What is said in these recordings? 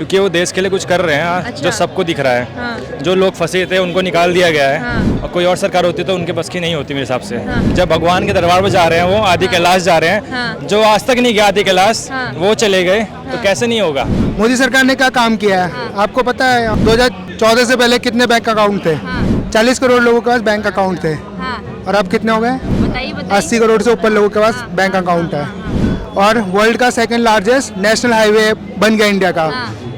क्योंकि वो देश के लिए कुछ कर रहे हैं। अच्छा। जो सबको दिख रहा है। हाँ। जो लोग फंसे थे उनको निकाल दिया गया है। हाँ। और कोई और सरकार होती तो उनके बस की नहीं होती मेरे हिसाब से। हाँ। जब भगवान के दरबार में जा रहे हैं वो आदि कैलाश जा रहे हैं। हाँ। जो आज तक नहीं गया आदि कैलाश हाँ। वो चले गए तो कैसे नहीं होगा। मोदी सरकार ने क्या काम किया है आपको पता है? 2014 से पहले कितने बैंक अकाउंट थे? 40 करोड़ लोगों के पास बैंक अकाउंट थे। और अब कितने हो गए? बताइए 80 करोड़ से ऊपर लोगों के पास बैंक अकाउंट है। और वर्ल्ड का सेकंड लार्जेस्ट नेशनल हाईवे बन गया इंडिया का,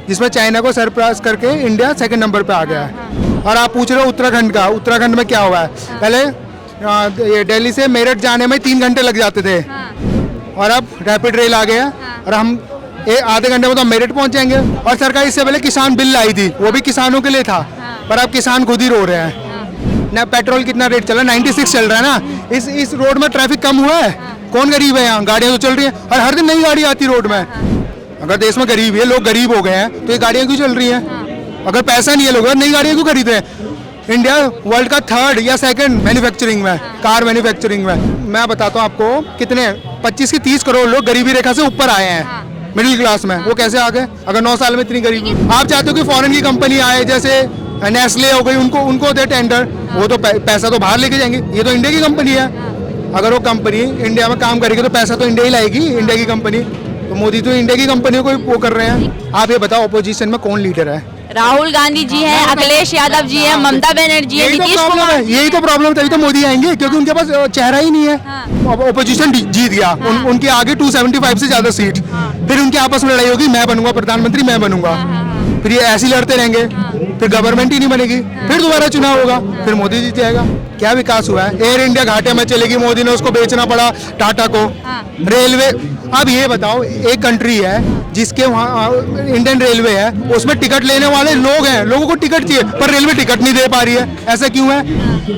जिसमें चाइना को सरपास करके इंडिया सेकंड नंबर पे आ गया है। और आप पूछ रहे हो उत्तराखंड का, उत्तराखंड में क्या हुआ है? पहले ये दिल्ली से मेरठ जाने में 3 घंटे लग जाते थे और अब रैपिड रेल आ गया और हम आधे घंटे में तो मेरठ पहुंच जाएंगे। और सरकार इससे पहले किसान बिल लाई थी, वो भी किसानों के लिए था, पर अब किसान खुद ही रो रहे हैं ना। पेट्रोल कितना रेट चल रहा है? 96 चल रहा है ना। इस रोड में ट्रैफिक कम हुआ है? कौन गरीब है यहाँ? गाड़ियाँ तो चल रही हैं और हर दिन नई गाड़ी आती रोड में। अगर देश में गरीब है, लोग गरीब हो गए हैं तो ये गाड़ियाँ क्यों चल रही हैं? अगर पैसा नहीं है लोगों नई गाड़ियाँ क्यों खरीद रहे हैं? इंडिया वर्ल्ड का 3rd या 2nd मैन्युफैक्चरिंग में, कार मैन्युफैक्चरिंग में। मैं बताता हूँ आपको कितने 25 से 30 करोड़ लोग गरीबी रेखा से ऊपर आए हैं मिडिल क्लास में। वो कैसे आ गए अगर 9 साल में इतनी गरीबी? आप चाहते हो कि फॉरेन की कंपनी आए, जैसे नेस्ले हो गई, उनको दे टेंडर, वो तो पैसा तो बाहर लेके जाएंगे। ये तो इंडिया की कंपनी है। अगर वो कंपनी इंडिया में काम करेगी तो पैसा तो इंडिया ही लाएगी, इंडिया की कंपनी। तो मोदी तो इंडिया की कंपनियों को वो कर रहे हैं। आप ये बताओ ऑपोजिशन में कौन लीडर है? राहुल गांधी जी हैं, अखिलेश यादव जी हैं, ममता बनर्जी है, नीतीश कुमार। यही तो प्रॉब्लम, तभी तो मोदी आएंगे, क्योंकि उनके पास चेहरा ही नहीं है। ओपोजिशन जीत गया, उनके आगे 275 से ज्यादा सीट। फिर उनके आपस में लड़ाई होगी, मैं बनूंगा प्रधानमंत्री, मैं बनूंगा। फिर ये ऐसे ही लड़ते रहेंगे, फिर गवर्नमेंट ही नहीं बनेगी, फिर दोबारा चुनाव होगा, फिर मोदी जीत जाएगा। क्या विकास हुआ है? एयर इंडिया घाटे में चलेगी, मोदी ने उसको बेचना पड़ा टाटा को। रेलवे, अब ये बताओ, एक कंट्री है जिसके वहाँ इंडियन रेलवे है, उसमें टिकट लेने वाले लोग हैं, लोगों को टिकट चाहिए पर रेलवे टिकट नहीं दे पा रही है। ऐसा क्यों है?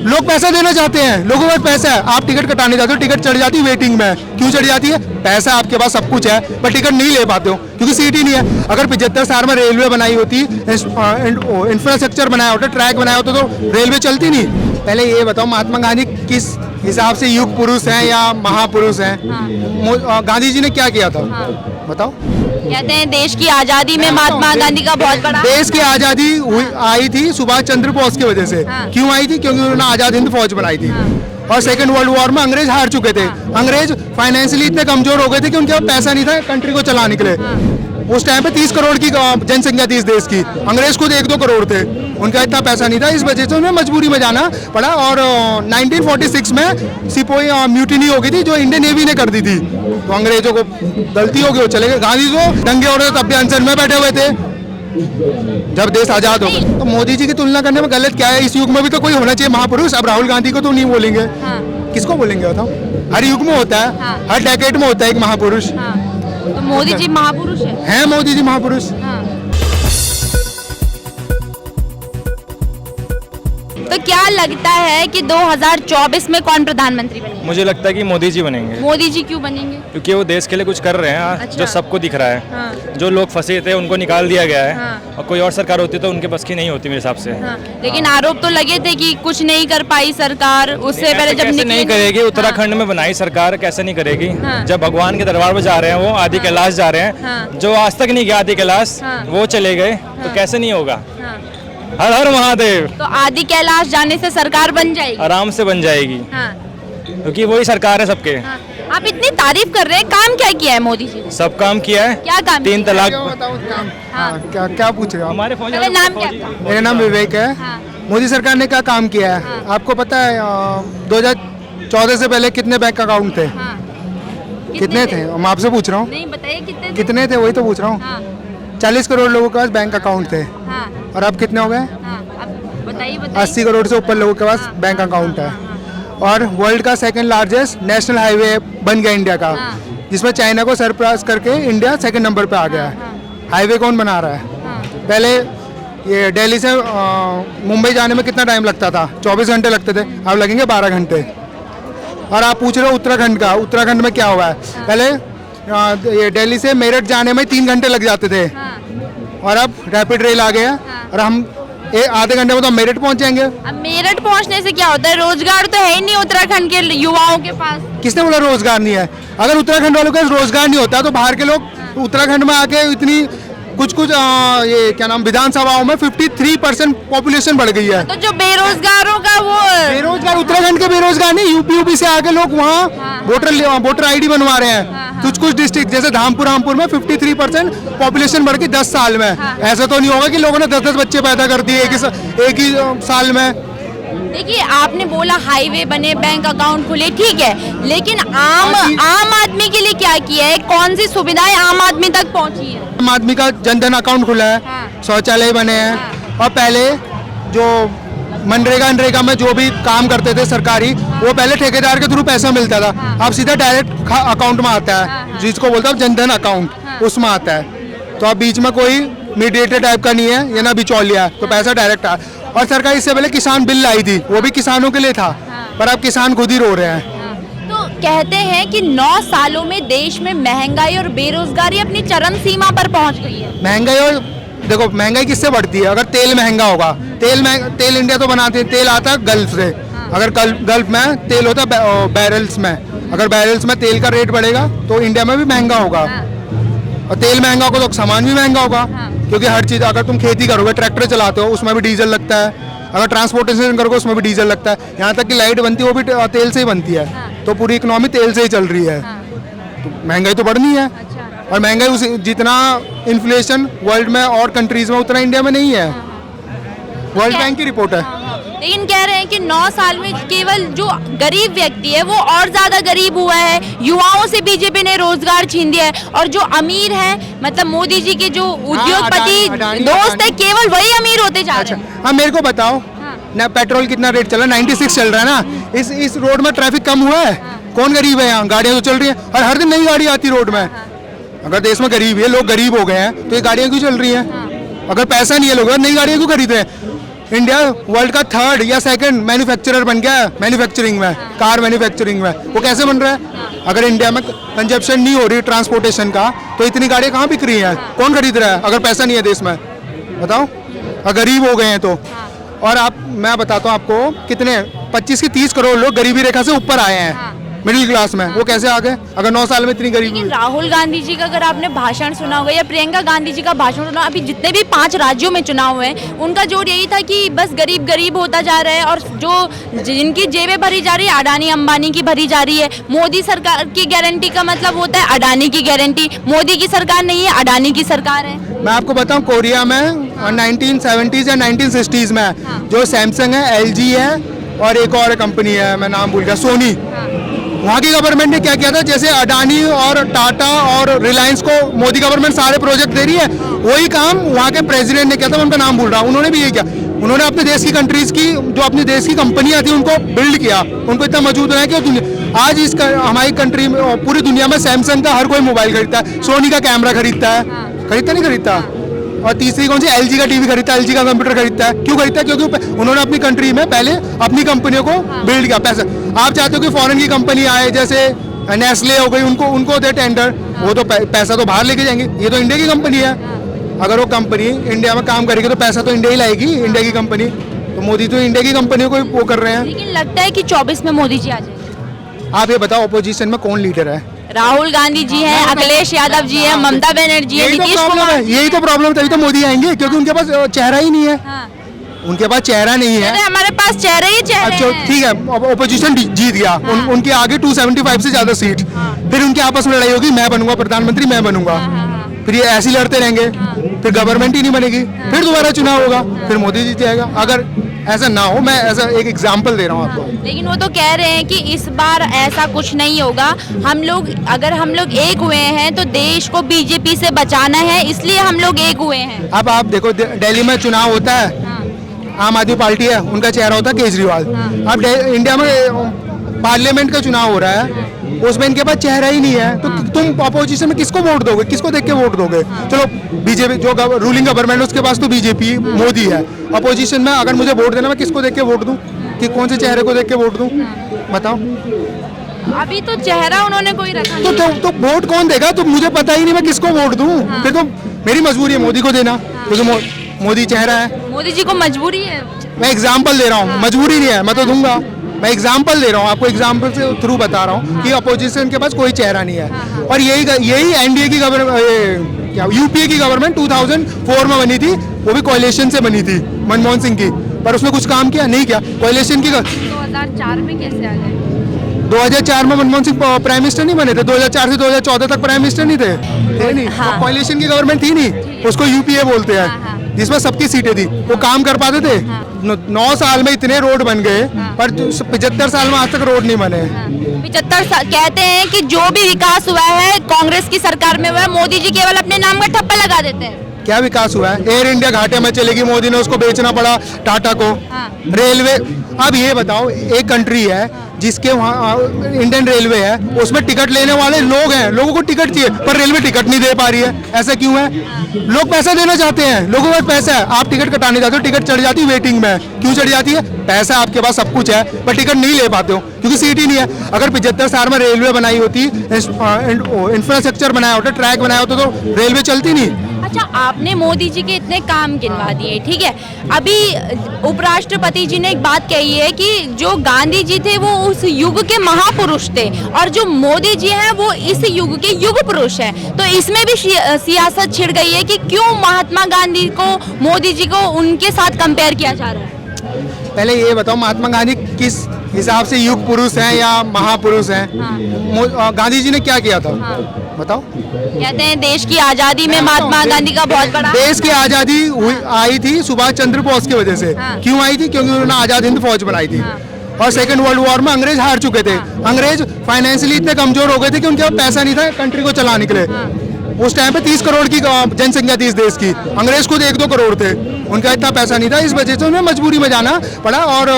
लोग पैसा देना चाहते हैं, लोगों के पास पैसा है। आप टिकट कटाने जाते हो, टिकट चढ़ जाती है वेटिंग में। क्यों चढ़ जाती है? पैसा आपके पास सब कुछ है पर टिकट नहीं ले पाते हो क्योंकि सीट ही नहीं है। अगर 75 साल में रेलवे बनाई होती, इंफ्रास्ट्रक्चर बनाया होता, ट्रैक बनाया होता तो रेलवे चलती नहीं। पहले ये बताओ महात्मा गांधी किस हिसाब से युग पुरुष हैं या महापुरुष हैं? गांधी जी ने क्या किया था बताओ? कहते हैं देश की आजादी में महात्मा गांधी का बहुत बड़ा। देश की आजादी आई थी सुभाष चंद्र बोस की वजह से। क्यों आई थी? क्योंकि उन्होंने आजाद हिंद फौज बनाई थी। और सेकंड वर्ल्ड वॉर में अंग्रेज हार चुके थे। अंग्रेज फाइनेंशियली इतने कमजोर हो गए थे कि उनके पास पैसा नहीं था कंट्री को चलाने के लिए। उस टाइम पे 30 करोड़ की जनसंख्या थी इस देश की, अंग्रेज खुद 1-2 करोड़ थे, उनका इतना पैसा नहीं था, इस वजह से उन्हें मजबूरी में जाना पड़ा। और 1946 में सिपोही म्यूटिनी हो गई थी जो इंडियन नेवी ने कर दी थी, तो अंग्रेजों को गलती हो गई, वो चले गए। गांधी जो दंगे हो रहे थे तब भी अनशन में बैठे हुए थे जब देश आजाद हो गया। तो मोदी जी की तुलना करने में गलत क्या है? इस युग में भी तो कोई होना चाहिए महापुरुष। अब राहुल गांधी को तो नहीं बोलेंगे, किसको बोलेंगे बताओ? हर युग में होता है, हर डेकेड में होता है एक महापुरुष। तो मोदी जी महापुरुष हैं मोदी जी महापुरुष। तो क्या लगता है कि 2024 में कौन प्रधानमंत्री बनेगा? मुझे लगता है कि मोदी जी बनेंगे। मोदी जी क्यों बनेंगे? क्योंकि वो देश के लिए कुछ कर रहे हैं। अच्छा। जो सबको दिख रहा है। जो लोग फंसे थे उनको निकाल दिया गया है। और कोई और सरकार होती तो उनके बस की नहीं होती मेरे हिसाब से। लेकिन आरोप तो लगे थे कि कुछ नहीं कर पाई सरकार, उससे पहले जब कैसे नहीं करेगी? उत्तराखंड में बनाई सरकार, कैसे नहीं करेगी? जब भगवान के दरबार में जा रहे हैं वो आदि कैलाश जा रहे हैं। जो आज तक नहीं गया आदि कैलाश वो चले गए तो कैसे नहीं होगा। हर हर महादेव। तो आदि कैलाश जाने से सरकार बन जाएगी? आराम से बन जाएगी क्योंकि वही सरकार है सबके। आप इतनी तारीफ कर रहे हैं, काम क्या किया है मोदी जी? सब काम किया है। क्या काम? 3 तलाक। क्या क्या पूछ रहे हो? हमारे फौजी पहले नाम क्या था? मेरा नाम विवेक है। मोदी सरकार ने क्या काम किया है आपको पता है? 2014 से पहले कितने बैंक अकाउंट थे? कितने थे? मैं आपसे पूछ रहा हूँ। नहीं बताइए कितने थे, वही तो पूछ रहा हूँ। 40 करोड़ लोगों के पास बैंक अकाउंट थे और अब कितने हो गए? बताइए 80 करोड़ से ऊपर लोगों के पास बैंक अकाउंट है। और वर्ल्ड का सेकंड लार्जेस्ट नेशनल हाईवे बन गया इंडिया का, जिसमें चाइना को सरपास करके इंडिया सेकंड नंबर पे आ गया है। हाईवे कौन बना रहा है? पहले ये दिल्ली से मुंबई जाने में कितना टाइम लगता था? 24 घंटे लगते थे, अब लगेंगे 12 घंटे। और आप पूछ रहे हो उत्तराखंड का, उत्तराखंड में क्या हुआ है? पहले ये दिल्ली से मेरठ जाने में 3 घंटे लग जाते थे और अब रैपिड रेल आ गया और हम आधे घंटे में तो मेरठ पहुंच जाएंगे। अब मेरठ पहुंचने से क्या होता है? रोजगार तो है ही नहीं उत्तराखंड के युवाओं के पास। किसने बोला रोजगार नहीं है? अगर उत्तराखंड वालों के पास रोजगार नहीं होता तो बाहर के लोग उत्तराखंड में आके इतनी कुछ कुछ ये क्या नाम विधानसभाओं में 53% पॉपुलेशन बढ़ गई है। तो जो बेरोजगारों का वो बेरोजगार उत्तराखंड के बेरोजगार नहीं, यूपी से आके लोग वहाँ वोटर आईडी बनवा रहे हैं। कुछ डिस्ट्रिक्ट जैसे धामपुर में 53% पॉपुलेशन बढ़ गई 10 साल में। ऐसा तो नहीं होगा कि लोगों ने 10-10 बच्चे पैदा कर दिए एक ही साल में। देखिए, आपने बोला हाईवे बने, बैंक अकाउंट खुले, ठीक है, लेकिन आम आदमी के लिए क्या किया है? कौन सी सुविधाएं आम आदमी तक पहुंची है? आम आदमी का जनधन अकाउंट खुला है, शौचालय बने हैं, और पहले जो मनरेगा में जो भी काम करते थे सरकारी, वो पहले ठेकेदार के थ्रू पैसा मिलता था, अब सीधा डायरेक्ट अकाउंट में आता है, जिसको बोलता है जनधन अकाउंट, उसमें आता है। तो अब बीच में कोई मीडिएटर टाइप का नहीं है, ये ना बिचौलिया, तो पैसा डायरेक्ट आ। और सरकार इससे पहले किसान बिल लाई थी, वो भी किसानों के लिए था, पर अब किसान खुद ही रो रहे हैं। तो कहते हैं कि 9 सालों में देश में महंगाई और बेरोजगारी अपनी चरम सीमा पर पहुंच गई है। महंगाई, और देखो महंगाई किससे बढ़ती है? अगर तेल महंगा होगा, तेल इंडिया तो बनाते हैं, तेल आता है गल्फ से, अगर गल्फ में तेल होता है बैरल्स में, अगर बैरल्स में तेल का रेट बढ़ेगा तो इंडिया में भी महंगा होगा, और तेल महंगा होगा तो सामान भी महंगा होगा, क्योंकि हर चीज़, अगर तुम खेती करोगे, ट्रैक्टर चलाते हो, उसमें भी डीजल लगता है, अगर ट्रांसपोर्टेशन करोगे उसमें भी डीजल लगता है, यहाँ तक कि लाइट बनती है वो भी तेल से ही बनती है। तो पूरी इकोनॉमी तेल से ही चल रही है। तो महंगाई तो बढ़नी है, और महंगाई उसी जितना इन्फ्लेशन वर्ल्ड में और कंट्रीज में उतना इंडिया में नहीं है। वर्ल्ड बैंक की रिपोर्ट है। लेकिन कह रहे हैं कि 9 साल में केवल जो गरीब व्यक्ति है वो और ज्यादा गरीब हुआ है, युवाओं से बीजेपी ने रोजगार छीन दिया है, और जो अमीर है, मतलब मोदी जी के जो उद्योगपति दोस्त है, केवल वही अमीर होते जा रहे हैं। हाँ, मेरे को बताओ ना, पेट्रोल कितना रेट चल रहा है? 96 चल रहा है ना। इस रोड में ट्रैफिक कम हुआ है? कौन गरीब है यहाँ? गाड़ियाँ तो चल रही हैं, और हर दिन नई गाड़ी आती रोड में। अगर देश में गरीब है, लोग गरीब हो गए हैं, तो ये गाड़ियाँ क्यों चल रही हैं? अगर पैसा नहीं है, लोग नई गाड़ियाँ क्यों खरीद रहे हैं? इंडिया वर्ल्ड का 3rd या 2nd मैन्युफैक्चरर बन गया है मैन्युफैक्चरिंग में, कार मैन्युफैक्चरिंग में। वो कैसे बन रहा है? अगर इंडिया में कंजप्शन नहीं हो रही ट्रांसपोर्टेशन का, तो इतनी गाड़ियाँ कहाँ बिक रही हैं? कौन खरीद रहा है अगर पैसा नहीं है देश में? बताओ, अगर गरीब हो गए हैं तो। और मैं बताता हूँ आपको, कितने 25 से 30 करोड़ लोग गरीबी रेखा से ऊपर आए हैं, मिडिल क्लास में। वो कैसे आ गए अगर 9 साल में इतनी गरीबी? राहुल गांधी जी का अगर आपने भाषण सुना होगा, या प्रियंका गांधी जी का भाषण सुना, अभी जितने भी 5 राज्यों में चुनाव हुए, उनका जोर यही था कि बस गरीब गरीब होता जा रहा है, और जो जिनकी जेबें भरी जा रही है, अडानी अंबानी की भरी जा रही है। मोदी सरकार की गारंटी का मतलब होता है अडानी की गारंटी। मोदी की सरकार नहीं है, अडानी की सरकार है। मैं आपको बताऊं, कोरिया में 1970s या 1960s में जो सैमसंग है, LG है, और एक और कंपनी है, मैं नाम भूल गया, सोनी, वहाँ की गवर्नमेंट ने क्या किया था? जैसे अडानी और टाटा और रिलायंस को मोदी गवर्नमेंट सारे प्रोजेक्ट दे रही है, वही काम वहाँ के प्रेसिडेंट ने किया था, मैं उनका नाम भूल रहा हूँ, उन्होंने भी ये किया। उन्होंने अपने देश की कंट्रीज की, जो अपने देश की कंपनियां थी, उनको बिल्ड किया, उनको इतना मजबूत बनाया कि आज हमारी कंट्री में, पूरी दुनिया में सैमसंग का हर कोई मोबाइल खरीदता है, सोनी का कैमरा खरीदता है, खरीदता नहीं खरीदता? और तीसरी कौन सी? LG का टीवी खरीदता है, LG का कंप्यूटर खरीदता है। क्यों खरीदता है? क्योंकि उन्होंने अपनी कंट्री में पहले अपनी कंपनियों को बिल्ड किया। पैसा आप चाहते हो कि फॉरेन की कंपनी आए, जैसे नेस्ले हो गई, उनको दे टेंडर, वो तो पैसा तो बाहर लेके जाएंगे। ये तो इंडिया की कंपनी है, अगर वो कंपनी इंडिया में काम करेगी तो पैसा तो इंडिया ही लाएगी, इंडिया की कंपनी। तो मोदी तो इंडिया की कंपनी को वो कर रहे हैं। लेकिन लगता है कि 24 में मोदी जी आ जाएंगे। आप ये बताओ, अपोजिशन में कौन लीडर है? राहुल गांधी जी हैं, अखिलेश यादव जी हैं, ममता बनर्जी है, नीतीश कुमार। यही तो प्रॉब्लम, तभी तो मोदी आएंगे, क्योंकि उनके पास चेहरा ही नहीं है। उनके पास चेहरा नहीं है। हमारे पास चेहरे ही चेहरे अच्छा ठीक है, ओपोजिशन जीत गया, उनके आगे 275 से ज्यादा सीट, फिर उनके आपस में लड़ाई होगी, मैं बनूंगा प्रधानमंत्री, मैं बनूंगा, फिर ये ऐसे ही लड़ते रहेंगे, फिर गवर्नमेंट ही नहीं बनेगी, फिर दोबारा चुनाव होगा, फिर मोदी जीत जाएगा। अगर ऐसा ना हो, मैं ऐसा एक एग्जांपल दे रहा हूँ आपको। लेकिन वो तो कह रहे हैं कि इस बार ऐसा कुछ नहीं होगा, अगर हम लोग एक हुए हैं तो देश को बीजेपी से बचाना है, इसलिए हम लोग एक हुए हैं। अब आप देखो, दिल्ली में चुनाव होता है, आम आदमी पार्टी है, उनका चेहरा होता है केजरीवाल। अब इंडिया में पार्लियामेंट का चुनाव हो रहा है, उसमें इनके पास चेहरा ही नहीं है, तो तुम अपोजिशन में किसको वोट दोगे? किसको देख के वोट दोगे? चलो बीजेपी जो रूलिंग गवर्नमेंट है उसके पास तो बीजेपी मोदी है, अपोजिशन में अगर मुझे वोट देना, मैं किसको देख के वोट दूं? कि कौन से चेहरे को देख के वोट दूं? बताओ। अभी तो चेहरा उन्होंने कोई रखा नहीं। तो वोट कौन देगा? तो मुझे पता ही नहीं मैं किसको वोट दूं। फिर तो मेरी मजबूरी है मोदी को देना, क्योंकि मोदी चेहरा है। मोदी जी को मजबूरी है। मैं एग्जाम्पल दे रहा हूँ, मजबूरी नहीं है, मैं तो दूंगा। मैं एग्जाम्पल दे रहा हूँ आपको, एग्जाम्पल से थ्रू बता रहा हूँ कि अपोजिशन के पास कोई चेहरा नहीं है। और यही एनडीए की क्या यूपीए की गवर्नमेंट 2004 में बनी थी, वो भी कोalition से बनी थी मनमोहन सिंह की, पर उसने कुछ काम किया नहीं किया। कोalition की 2004 में कैसे आ गए? 2004 में मनमोहन सिंह प्राइम मिनिस्टर नहीं बने थे, 2004 से 2014 तक प्राइम मिनिस्टर नहीं थे नहीं, हाँ। कोalition की गवर्नमेंट थी नहीं, उसको यूपीए बोलते हाँ, हैं, हाँ। जिसमें सबकी सीटें थी, वो काम कर पाते थे। 9 साल में इतने रोड बन गए, पर 75 साल में आज तक रोड नहीं बने। 75 साल कहते हैं कि जो भी विकास हुआ है कांग्रेस की सरकार में हुआ है, मोदी जी केवल अपने नाम का ठप्पा लगा देते हैं। क्या विकास हुआ है? एयर इंडिया घाटे में चलेगी, मोदी ने उसको बेचना पड़ा टाटा को। हाँ। रेलवे, अब ये बताओ, एक कंट्री है जिसके वहाँ इंडियन रेलवे है, उसमें टिकट लेने वाले लोग हैं, लोगों को टिकट चाहिए, पर रेलवे टिकट नहीं दे पा रही है। ऐसा क्यों है? लोग पैसा देना चाहते हैं, लोगों के पास पैसा है, आप टिकट कटाने जाते हो, टिकट चढ़ जाती है वेटिंग में। क्यों चढ़ जाती है? पैसा आपके पास सब कुछ है, पर टिकट नहीं ले पाते हो क्योंकि सीट ही नहीं है। अगर 75 साल में रेलवे बनाई होती, इंफ्रास्ट्रक्चर बनाया होता, ट्रैक बनाया होता, तो रेलवे चलती नहीं। अच्छा, आपने मोदी जी के इतने काम गिनवा दिए, ठीक है। अभी उपराष्ट्रपति जी ने एक बात कही है कि जो गांधी जी थे वो उस युग के महापुरुष थे और जो मोदी जी हैं वो इस युग के युग पुरुष हैं। तो इसमें भी सियासत छिड़ गई है कि क्यों महात्मा गांधी को, मोदी जी को उनके साथ कंपेयर किया जा रहा है। पहले ये बताओ, महात्मा गांधी किस हिसाब से युग पुरुष हैं या महापुरुष हैं? हाँ। गांधी जी ने क्या किया था? हाँ। बताओ। कहते हैं देश की आजादी में महात्मा गांधी का बहुत बड़ा देश की आजादी आई थी सुभाष चंद्र बोस की वजह से। हाँ। क्यों आई थी? क्योंकि उन्होंने आजाद हिंद फौज बनाई थी। हाँ। और सेकंड वर्ल्ड वॉर में अंग्रेज हार चुके थे। अंग्रेज फाइनेंशियली इतने कमजोर हो गए थे कि उनके पास पैसा नहीं था कंट्री को चलाने के लिए। उस टाइम पे 30 करोड़ की जनसंख्या थी इस देश की, अंग्रेज खुद 1-2 करोड़ थे, उनका इतना पैसा नहीं था, इस वजह से उन्हें मजबूरी में जाना पड़ा। और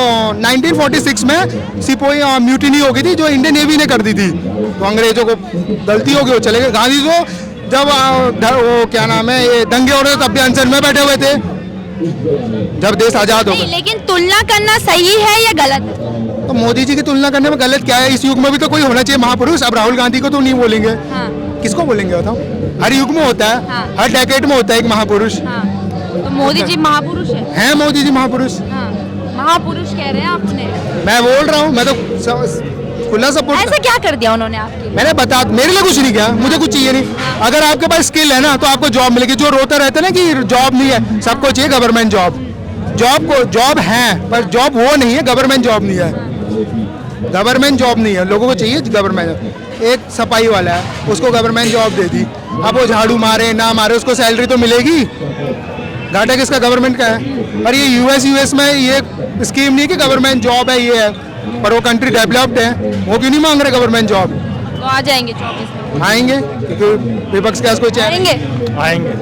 1946 में सिपोही म्यूटिनी हो गई थी जो इंडियन नेवी ने कर दी थी, तो अंग्रेजों को गलती हो गई, वो चले गए। गांधी को जब वो क्या नाम है, ये दंगे हो रहे थे, तब भी अनशन में बैठे हुए थे जब देश आजाद हो गया। लेकिन तुलना करना सही है या गलत है? तो मोदी जी की तुलना करने में गलत क्या है? इस युग में भी तो कोई होना चाहिए महापुरुष। अब राहुल गांधी को तो नहीं बोलेंगे, हाँ। किसको बोलेंगे बताओ? हर युग में होता है, हाँ। हर डेकेड में होता है एक महापुरुष। हाँ। तो मोदी जी महापुरुष है? मोदी जी महापुरुष। हाँ। महापुरुष कह रहे हैं आप उन्हें। मैं बोल रहा हूँ, मैं तो खुला सपोर्ट। ऐसा क्या कर दिया उन्होंने आपके लिए? मैंने बता, मेरे लिए कुछ नहीं किया, मुझे कुछ चाहिए नहीं। अगर आपके पास स्किल है ना तो आपको जॉब मिलेगी। जो रोता रहता है ना कि जॉब नहीं है, सबको चाहिए गवर्नमेंट जॉब। जॉब है, पर जॉब वो नहीं है, गवर्नमेंट जॉब नहीं है, गवर्नमेंट जॉब नहीं है। लोगों को चाहिए गवर्नमेंट। एक सफाई वाला है, उसको गवर्नमेंट जॉब दे दी, अब वो झाड़ू मारे ना मारे उसको सैलरी तो मिलेगी। घाटा किसका? गवर्नमेंट का है। और ये यूएस में ये स्कीम नहीं है कि गवर्नमेंट जॉब है, ये है, पर वो कंट्री डेवलप्ड है, वो क्यों नहीं मांग रहे गवर्नमेंट जॉब? तो आ जाएंगे 24 में? आएंगे, क्योंकि विपक्ष के पास कोई चैन आएंगे। आएंगे।